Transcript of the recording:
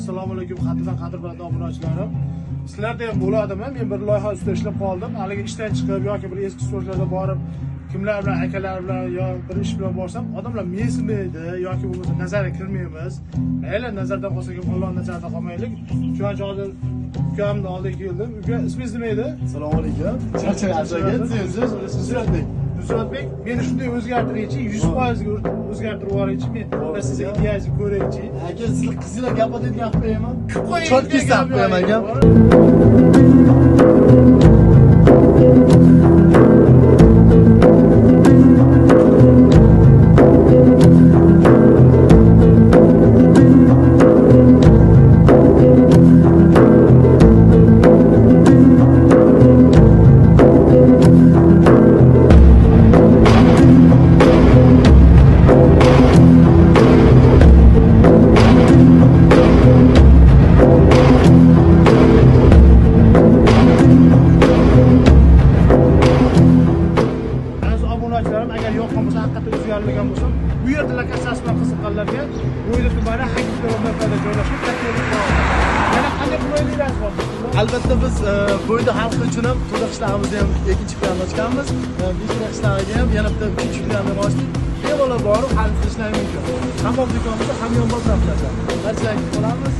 Assalomu alaykum, qadrdan qadrli obunachilarim. Sizlarda ham bo'ladimi? Men bir loyiha ustida ishlab qoldim. Haligi ishdan chiqib yoki bir eski so'zlarda borib, kimlar bilan, akalar bilan yo bir ish bilan borsam, odamlar mensimaydi yoki bo'lmasa nazarga kirmaymiz. Mayli, nazardan qolsak ham Alloh nazarida qolmaylik. Shuning uchun hozir ukamni oldiga keldim. Uka, ismingiz nima edi? Assalomu alaykum. Charchagansiz, Nusratbek. Nusratbek, meni shunday o'zgartiraychi, 100% ga o'zgartirib yuboraychi. Men sizga ideyangizni ko'raychi. Aka, sizlar qizinglar gapiradigan gap qo'yaman. Qo'ying, Chotki sap qo'yaman gap. Agar yoqqan bo'lsa, haqiqatdan o'zgarilgan bo'lsa, bu yerda lokatsiyasi bilan qiziqqanlarga Bo'yda tumani Hakimda joylashib, yana qanday qulayliklar bor? Albatta biz Bo'yda xalqi uchun ham to'da qishlog'imizni ham ikkinchi plan ochganmiz. Beshta qishlog'iga ham yana bitta uchinchi planni ochdik. Bemalol borib xarid qilishlari mumkin. Hamon do'konimizda hamyonbop narsalar. Barchaga qolamiz.